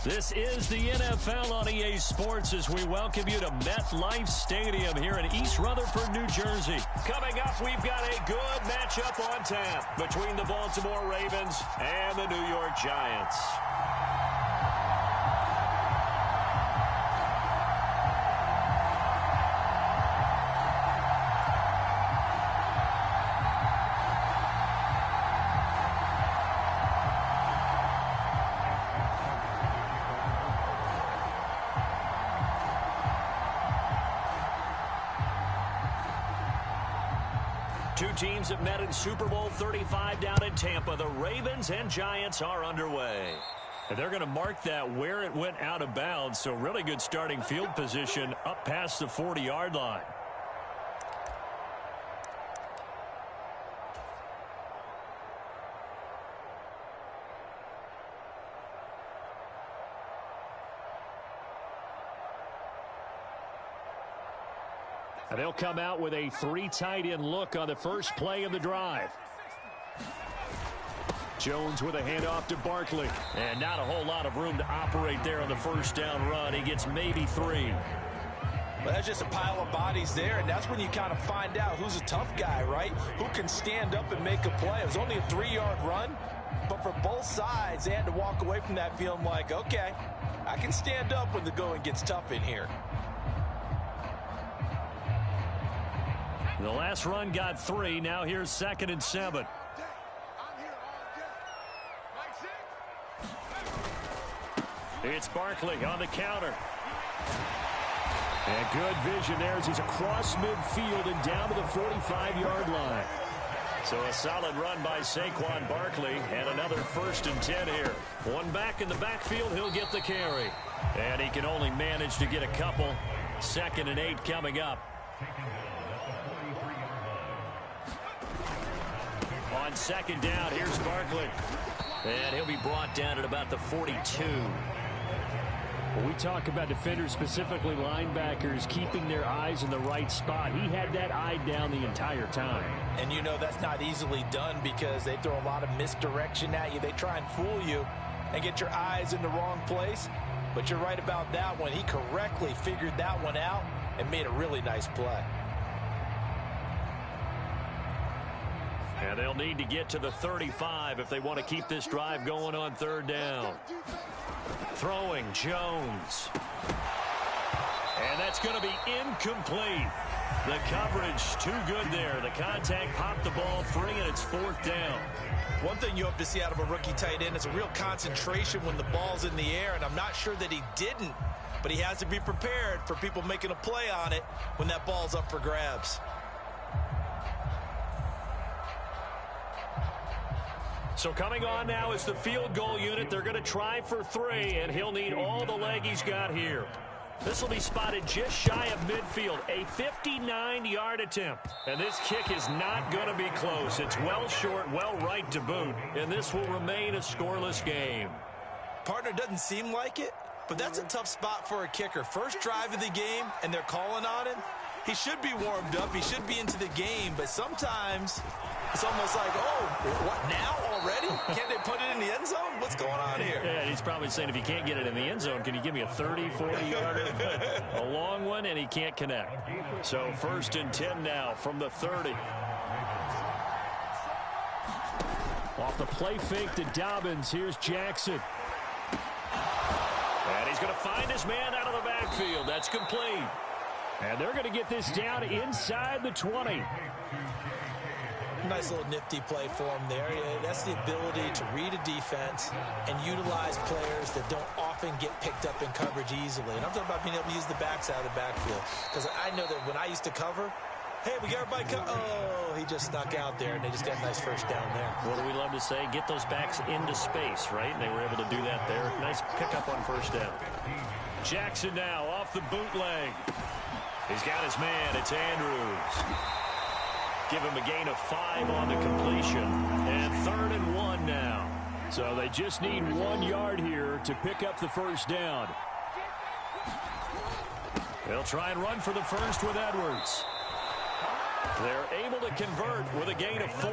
This is the NFL on EA Sports as we welcome you to MetLife Stadium here in East Rutherford, New Jersey. Coming up, we've got a good matchup on tap between the Baltimore Ravens and the New York Giants. Two teams have met in Super Bowl 35 down in Tampa. The Ravens and Giants are underway. And they're going to mark that where it went out of bounds, so really good starting field position up past the 40-yard line. And they'll come out with a three tight end look on the first play of the drive. Jones with a handoff to Barkley. And not a whole lot of room to operate there on the first down run. He gets maybe 3. Well, that's just a pile of bodies there, and that's when you kind of find out who's a tough guy, right? Who can stand up and make a play. It was only a 3-yard run, but for both sides, they had to walk away from that feeling like, okay, I can stand up when the going gets tough in here. The last run got 3. Now here's 2nd and 7. It's Barkley on the counter. And good vision there as he's across midfield and down to the 45-yard line. So a solid run by Saquon Barkley and another 1st and 10 here. One back in the backfield, he'll get the carry. And he can only manage to get a couple. 2nd and 8 coming up. On 2nd down, here's Barkley. And he'll be brought down at about the 42. When we talk about defenders, specifically linebackers, keeping their eyes in the right spot, he had that eye down the entire time. And you know that's not easily done because they throw a lot of misdirection at you. They try and fool you and get your eyes in the wrong place. But you're right about that one. He correctly figured that one out and made a really nice play. And they'll need to get to the 35 if they want to keep this drive going on 3rd down. Throwing Jones. And that's going to be incomplete. The coverage too good there. The contact popped the ball free, and it's 4th down. One thing you hope to see out of a rookie tight end is a real concentration when the ball's in the air, and I'm not sure that he didn't, but he has to be prepared for people making a play on it when that ball's up for grabs. So coming on now is the field goal unit. They're going to try for 3, and he'll need all the leg he's got here. This will be spotted just shy of midfield, a 59-yard attempt. And this kick is not going to be close. It's well short, well right to boot, and this will remain a scoreless game. Partner, doesn't seem like it, but that's a tough spot for a kicker. First drive of the game, and they're calling on him. He should be warmed up. He should be into the game, but sometimes it's almost like, oh, what, now already? Can't they put it in the end zone? What's going on here? Yeah, he's probably saying, if you can't get it in the end zone, can you give me a 30, 40-yarder? A long one, and he can't connect. So 1st and 10 now from the 30. Off the play fake to Dobbins, here's Jackson. And he's going to find his man out of the backfield. That's complete. And they're going to get this down inside the 20. Nice little nifty play for him there. That's the ability to read a defense and utilize players that don't often get picked up in coverage easily. And I'm talking about being able to use the backs out of the backfield. Because I know that when I used to cover, hey, we got everybody oh, he just snuck out there, and they just got a nice 1st down there. What do we love to say? Get those backs into space, right? And they were able to do that there. Nice pickup on 1st down. Jackson now off the bootleg. He's got his man. It's Andrews. Give him a gain of 5 on the completion. And 3rd and 1 now. So they just need 1 yard here to pick up the 1st down. They'll try and run for the 1st with Edwards. They're able to convert with a gain of 4.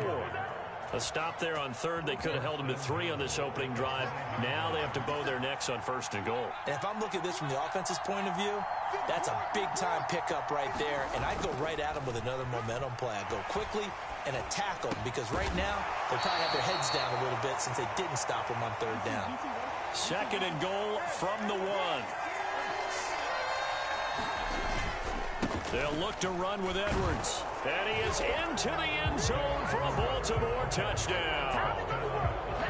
A stop there on third. They could have held them to 3 on this opening drive. Now they have to bow their necks on 1st and goal. And if I'm looking at this from the offense's point of view, that's a big-time pickup right there. And I go right at them with another momentum play. I go quickly and attack them because right now they probably have their heads down a little bit since they didn't stop them on 3rd down. 2nd and goal from the 1. They'll look to run with Edwards. And he is into the end zone for a Baltimore touchdown.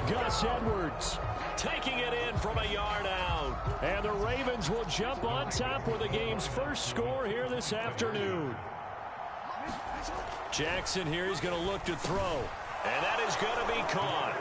Gus Edwards taking it in from a yard out. And the Ravens will jump on top with the game's first score here this afternoon. Jackson here, he's going to look to throw. And that is going to be caught.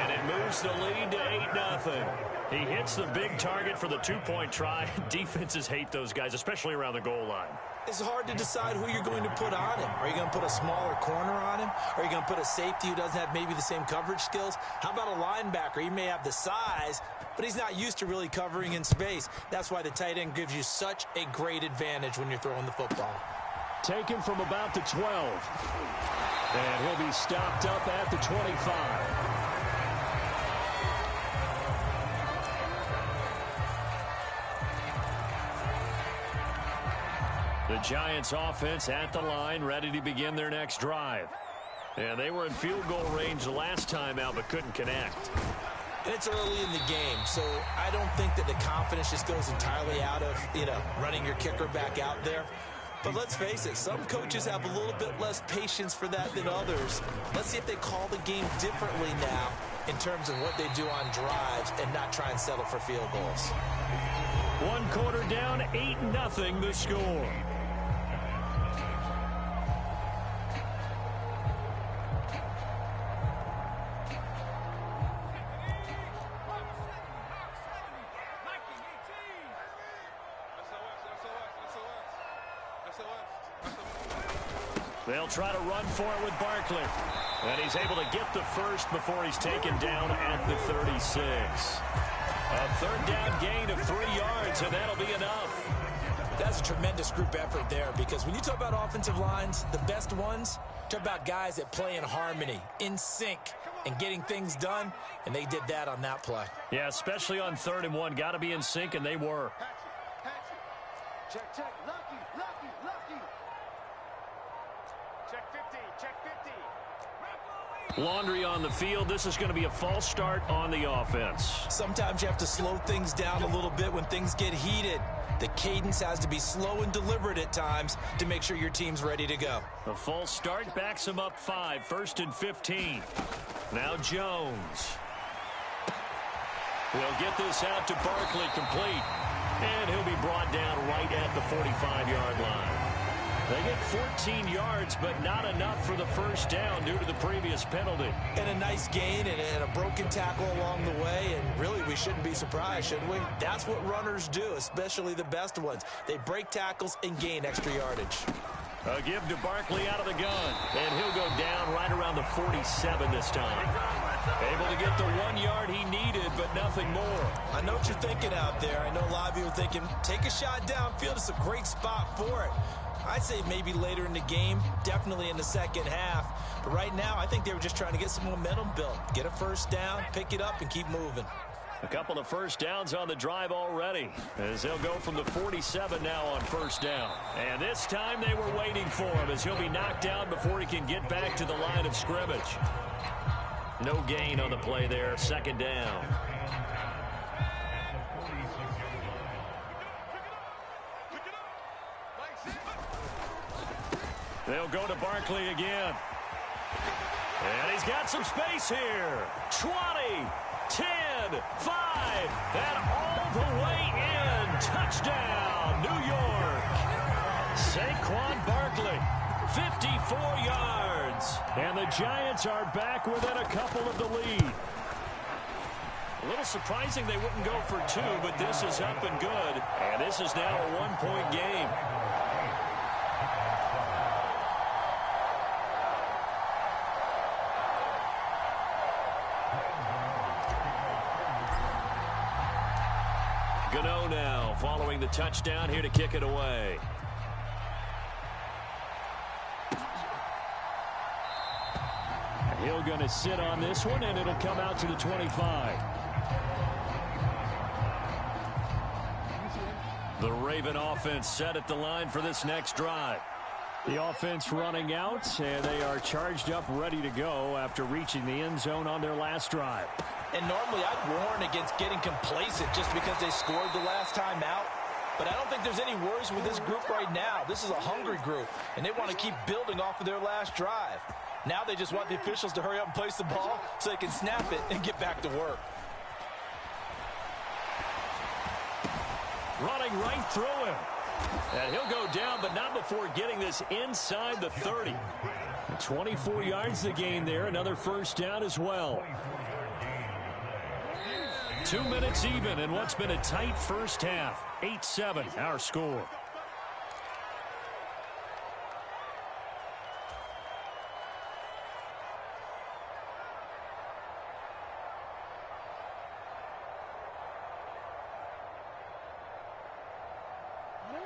And it moves the lead to 8-0. He hits the big target for the 2-point try. Defenses hate those guys, especially around the goal line. It's hard to decide who you're going to put on him. Are you going to put a smaller corner on him? Are you going to put a safety who doesn't have maybe the same coverage skills? How about a linebacker? He may have the size, but he's not used to really covering in space. That's why the tight end gives you such a great advantage when you're throwing the football. Taken from about the 12. And he'll be stopped up at the 25. The Giants offense at the line, ready to begin their next drive. And they were in field goal range the last time out, but couldn't connect. And it's early in the game, so I don't think that the confidence just goes entirely out of, running your kicker back out there. But let's face it, some coaches have a little bit less patience for that than others. Let's see if they call the game differently now in terms of what they do on drives and not try and settle for field goals. 1 quarter down, 8-0 the score. They'll try to run for it with Barkley. And he's able to get the first before he's taken down at the 36. A 3rd down gain of 3 yards, and that'll be enough. That's a tremendous group effort there because when you talk about offensive lines, the best ones, talk about guys that play in harmony, in sync, and getting things done, and they did that on that play. Yeah, especially on 3rd and 1. Got to be in sync, and they were. Check, lucky. Check 50, check 50. Laundry on the field. This is going to be a false start on the offense. Sometimes you have to slow things down a little bit when things get heated. The cadence has to be slow and deliberate at times to make sure your team's ready to go. The false start backs him up 5, 1st and 15. Now Jones. He'll get this out to Barkley, complete. And he'll be brought down right at the 45-yard line. They get 14 yards, but not enough for the 1st down due to the previous penalty. And a nice gain and a broken tackle along the way, and really we shouldn't be surprised, should we? That's what runners do, especially the best ones. They break tackles and gain extra yardage. A give to Barkley out of the gun, and he'll go down right around the 47 this time. Able to get the 1 yard he needed, but nothing more. I know what you're thinking out there. I know a lot of you are thinking, take a shot downfield. It's a great spot for it. I'd say maybe later in the game, definitely in the 2nd half. But right now, I think they were just trying to get some momentum built. Get a 1st down, pick it up, and keep moving. A couple of 1st downs on the drive already, as they'll go from the 47 now on 1st down. And this time they were waiting for him, as he'll be knocked down before he can get back to the line of scrimmage. No gain on the play there, 2nd down. They'll go to Barkley again. And he's got some space here. 20, 10, 5, and all the way in. Touchdown, New York. Saquon Barkley, 54 yards. And the Giants are back within a couple of the lead. A little surprising they wouldn't go for 2, but this is up and good. And this is now a 1-point game. Gano now following the touchdown here to kick it away. He'll going to sit on this one, and it'll come out to the 25. The Raven offense set at the line for this next drive. The offense running out, and they are charged up, ready to go after reaching the end zone on their last drive. And normally I'd warn against getting complacent just because they scored the last time out. But I don't think there's any worries with this group right now. This is a hungry group, and they want to keep building off of their last drive. Now they just want the officials to hurry up and place the ball so they can snap it and get back to work. Running right through him. And he'll go down, but not before getting this inside the 30. 24 yards to gain there. Another first down as well. 2 minutes even in what's been a tight first half. 8-7 our score.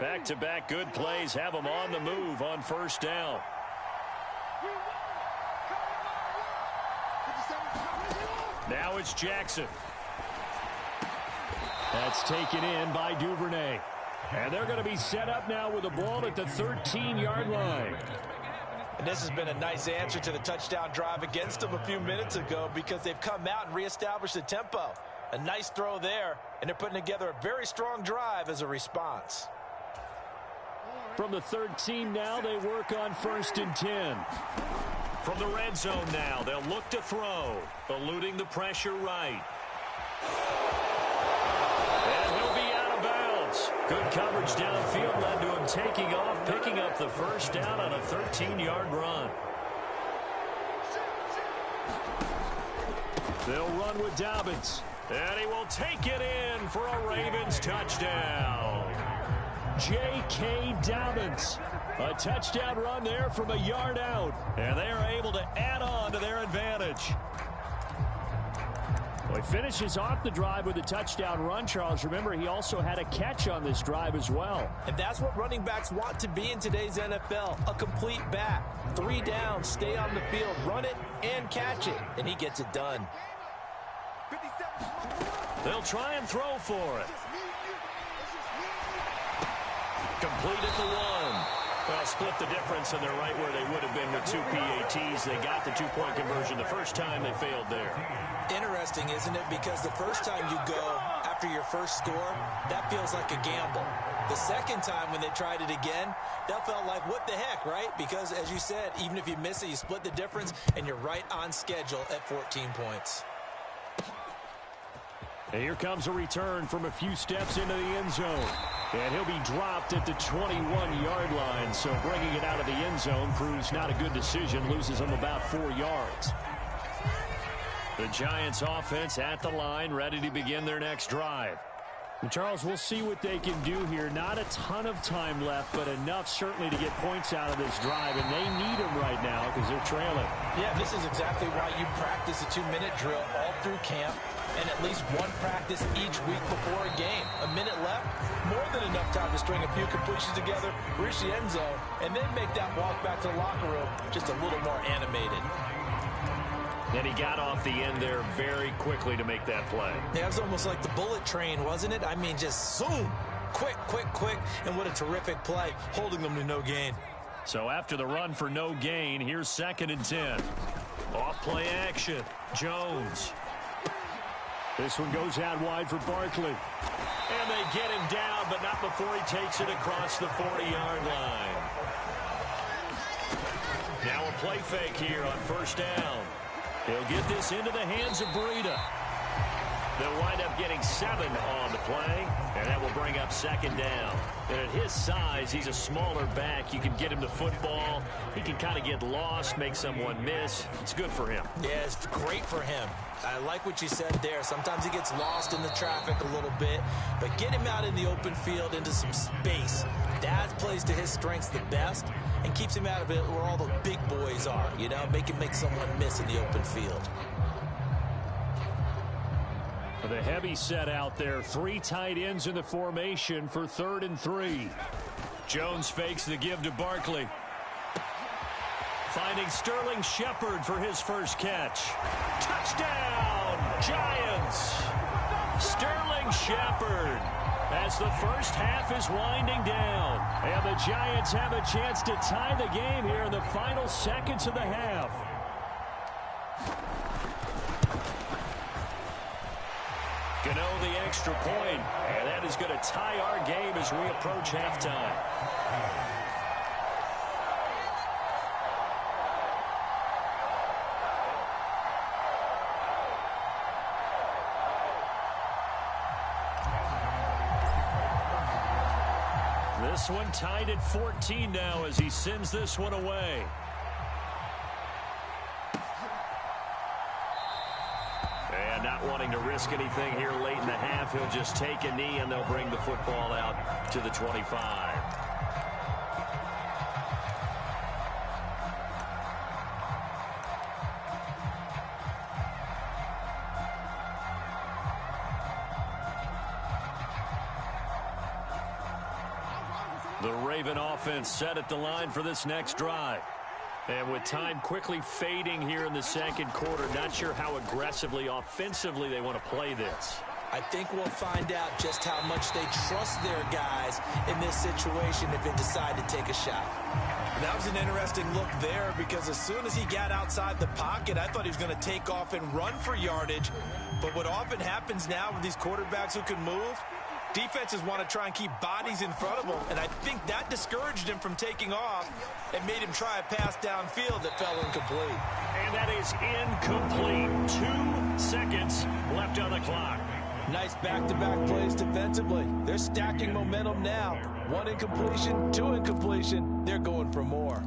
Back-to-back good plays have them on the move on first down. Now it's Jackson. That's taken in by Duvernay. And they're going to be set up now with the ball at the 13-yard line. And this has been a nice answer to the touchdown drive against them a few minutes ago because they've come out and reestablished the tempo. A nice throw there, and they're putting together a very strong drive as a response. From the 13 now, they work on 1st and 10. From the red zone now, they'll look to throw, eluding the pressure right. And he'll be out of bounds. Good coverage downfield led to him taking off, picking up the first down on a 13-yard run. They'll run with Dobbins. And he will take it in for a Ravens touchdown. J.K. Dobbins. A touchdown run there from a yard out. And they are able to add on to their advantage. Well, he finishes off the drive with a touchdown run, Charles. Remember, he also had a catch on this drive as well. And that's what running backs want to be in today's NFL, a complete back. 3 downs, stay on the field, run it, and catch it. And he gets it done. They'll try and throw for it. Complete at the 1. Well, split the difference, and they're right where they would have been with 2 PATs. They got the 2-point conversion the first time. They failed there. Interesting, isn't it? Because the first time you go after your first score, that feels like a gamble. The second time when they tried it again, that felt like, what the heck, right? Because, as you said, even if you miss it, you split the difference, and you're right on schedule at 14 points. And here comes a return from a few steps into the end zone. And he'll be dropped at the 21-yard line. So bringing it out of the end zone proves not a good decision. Loses him about 4 yards. The Giants offense at the line, ready to begin their next drive. And Charles, we'll see what they can do here. Not a ton of time left, but enough certainly to get points out of this drive. And they need them right now because they're trailing. Yeah, this is exactly why you practice a 2-minute drill all through camp. And at least one practice each week before a game. A minute left, more than enough time to string a few completions together, reach the end zone, and then make that walk back to the locker room just a little more animated. And he got off the end there very quickly to make that play. Yeah, it was almost like the bullet train, wasn't it? I mean, just zoom, quick, quick, quick, and what a terrific play, holding them to no gain. So after the run for no gain, here's 2nd and 10. Off play action, Jones. This one goes out wide for Barkley. And they get him down, but not before he takes it across the 40-yard line. Now a play fake here on first down. He'll get this into the hands of Breida. They'll wind up getting 7 on the play, and that will bring up 2nd down. And at his size, he's a smaller back. You can get him the football. He can kind of get lost, make someone miss. It's good for him. Yeah, it's great for him. I like what you said there. Sometimes he gets lost in the traffic a little bit, but get him out in the open field into some space. That plays to his strengths the best and keeps him out of it where all the big boys are, you know, make someone miss in the open field. The heavy set out there. 3 tight ends in the formation for 3rd and 3. Jones fakes the give to Barkley. Finding Sterling Shepard for his first catch. Touchdown, Giants! Sterling Shepard, as the first half is winding down. And the Giants have a chance to tie the game here in the final seconds of the half. Gano the extra point, and that is going to tie our game as we approach halftime. This one tied at 14 now as he sends this one away. And not wanting to risk anything here late in the half, he'll just take a knee and they'll bring the football out to the 25. The Raven offense set at the line for this next drive. And with time quickly fading here in the second quarter, not sure how aggressively, offensively they want to play this. I think we'll find out just how much they trust their guys in this situation if they decide to take a shot. That was an interesting look there because as soon as he got outside the pocket, I thought he was going to take off and run for yardage. But what often happens now with these quarterbacks who can move, defenses want to try and keep bodies in front of them, and I think that discouraged him from taking off and made him try a pass downfield that fell incomplete. And that is incomplete. 2 seconds left on the clock. Nice back-to-back plays defensively. They're stacking momentum now. 1 incompletion, 2 incompletion. They're going for more.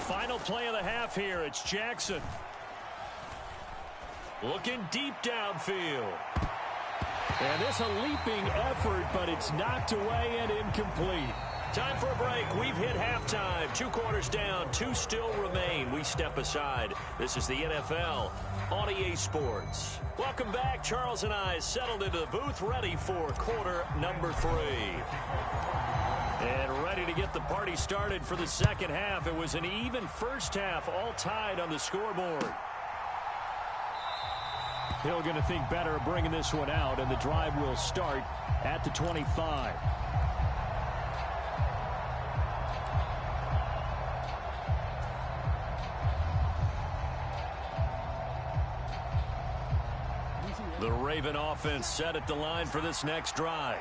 Final play of the half here. It's Jackson. Looking deep downfield. And this a leaping effort, but it's knocked away and incomplete. Time for a break. We've hit halftime. 2 quarters down. 2 still remain. We step aside. This is the NFL on EA Sports. Welcome back. Charles and I settled into the booth, ready for quarter number 3. And ready to get the party started for the second half. It was an even first half, all tied on the scoreboard. Hill going to think better of bringing this one out, and the drive will start at the 25. The Raven offense set at the line for this next drive.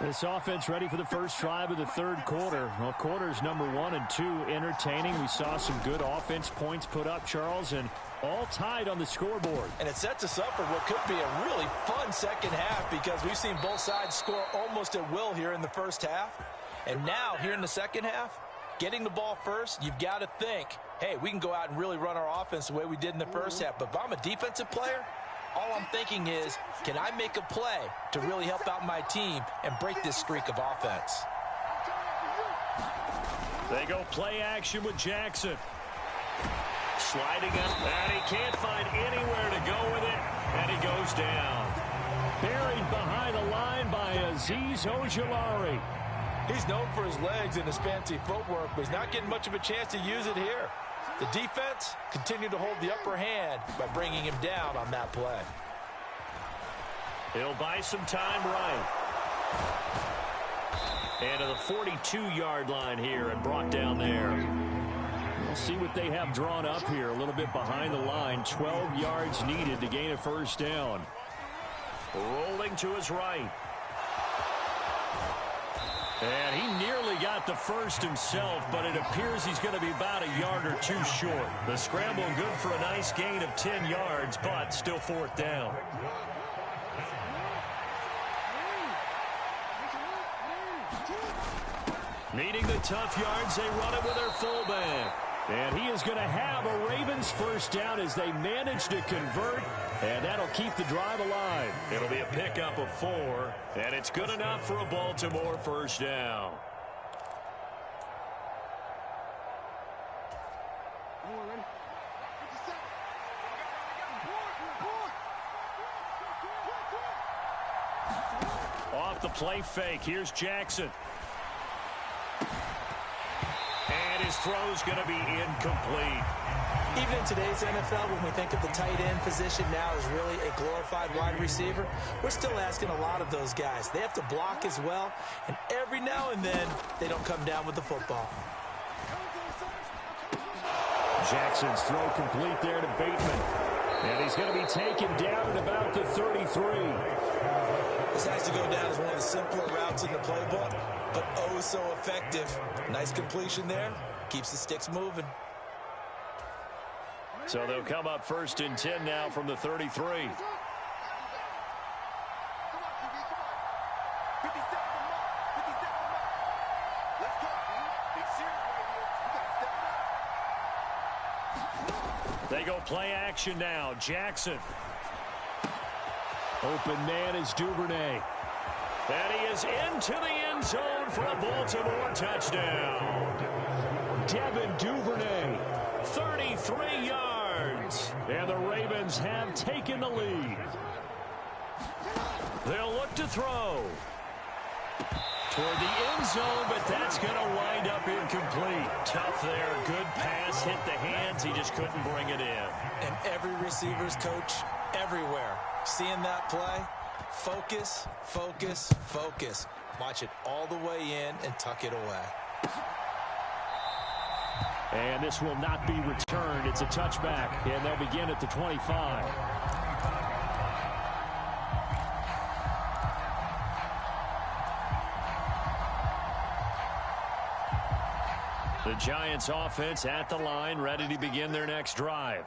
This offense ready for the first drive of the third quarter. Well, quarters number 1 and 2 entertaining. We saw some good offense points put up, Charles, and all tied on the scoreboard. And it sets us up for what could be a really fun second half because we've seen both sides score almost at will here in the first half. And now, here in the second half, getting the ball first, you've got to think, hey, we can go out and really run our offense the way we did in the first half. But if I'm a defensive player, all I'm thinking is, can I make a play to really help out my team and break this streak of offense? They go play action with Jackson. Sliding up, and he can't find anywhere to go with it, and he goes down. Buried behind the line by Azeez Ojulari. He's known for his legs and his fancy footwork, but he's not getting much of a chance to use it here. The defense continued to hold the upper hand by bringing him down on that play. He'll buy some time right. And to the 42-yard line here and brought down there. We'll see what they have drawn up here. A little bit behind the line. 12 yards needed to gain a first down. Rolling to his right. And he nearly got the first himself, but it appears he's going to be about a yard or 2 short. The scramble good for a nice gain of 10 yards, but still 4th down. Needing the tough yards, they run it with their fullback. And he is going to have a Ravens first down as they manage to convert, and that'll keep the drive alive. It'll be a pickup of 4, and it's good enough for a Baltimore first down. with the play fake. Here's Jackson. And his throw's going to be incomplete. Even in today's NFL, when we think of the tight end position now as really a glorified wide receiver, we're still asking a lot of those guys. They have to block as well, and every now and then, they don't come down with the football. Jackson's throw complete there to Bateman. And he's going to be taken down at about the 33. This has to go down as one of the simpler routes in the playbook, but oh so effective. Nice completion there. Keeps the sticks moving. So they'll come up 1st and 10 now from the 33. They go play action now. Jackson. Open man is Duvernay. And he is into the end zone for a Baltimore touchdown. Devin Duvernay. 33 yards. And the Ravens have taken the lead. They'll look to throw. Toward the end zone, but that's going to wind up incomplete. Tough there. Good pass. Hit the hands. He just couldn't bring it in. And every receiver's coach everywhere. Seeing that play, focus, focus, focus. Watch it all the way in and tuck it away. And this will not be returned. It's a touchback, and they'll begin at the 25. The Giants offense at the line, ready to begin their next drive.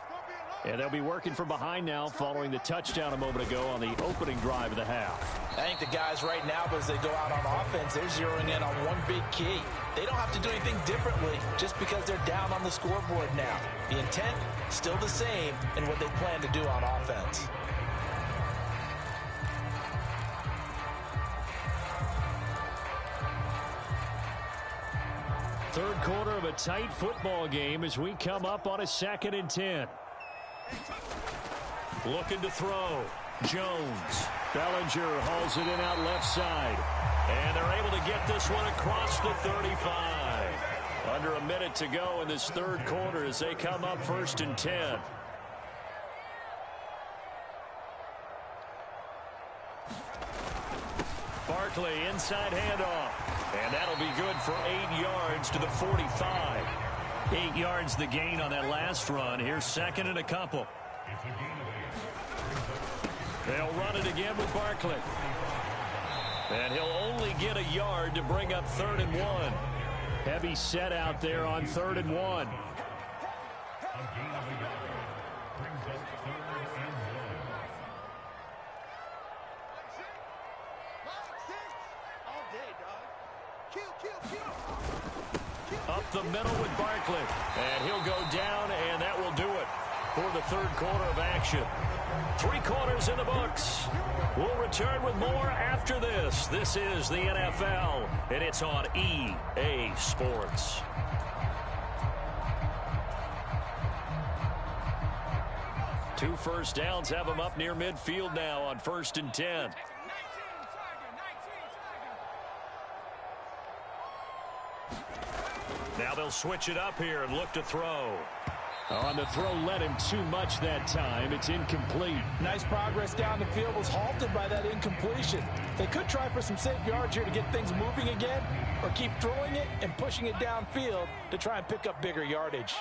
And they'll be working from behind now following the touchdown a moment ago on the opening drive of the half. I think the guys right now, as they go out on offense, they're zeroing in on one big key. They don't have to do anything differently just because they're down on the scoreboard now. The intent, still the same in what they plan to do on offense. Third quarter of a tight football game as we come up on a 2nd and 10. Looking to throw. Jones. Bellinger hauls it in out left side. And they're able to get this one across the 35. Under a minute to go in this third quarter as they come up 1st and 10. Barkley inside handoff. And that'll be good for 8 yards to the 45. 8 yards the gain on that last run. Here's 2nd and a couple. They'll run it again with Barkley. And he'll only get a yard to bring up 3rd and 1. Heavy set out there on 3rd and 1. Up the middle with Barkley. And he'll go down, and that will do it for the third quarter of action. 3 quarters in the books. We'll return with more after this. This is the NFL, and it's on EA Sports. Two first downs have them up near midfield now on 1st and 10. Now they'll switch it up here and look to throw. On the throw, led him too much that time. It's incomplete. Nice progress down the field was halted by that incompletion. They could try for some safe yards here to get things moving again, or keep throwing it and pushing it downfield to try and pick up bigger yardage.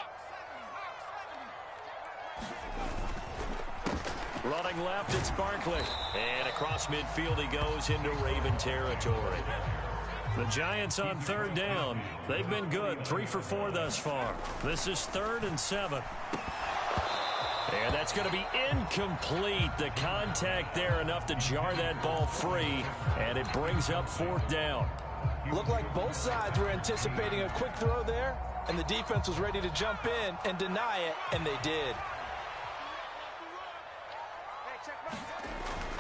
Running left, it's Barkley. And across midfield he goes into Raven territory. The Giants on 3rd down. They've been good, 3 for 4 thus far. This is 3rd and 7. And that's going to be incomplete. The contact there enough to jar that ball free, and it brings up 4th down. Looked like both sides were anticipating a quick throw there, and the defense was ready to jump in and deny it, and they did.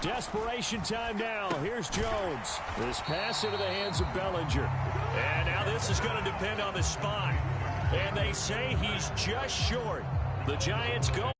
Desperation time now. Here's Jones. This pass into the hands of Bellinger. And now this is going to depend on the spot. And they say he's just short. The Giants go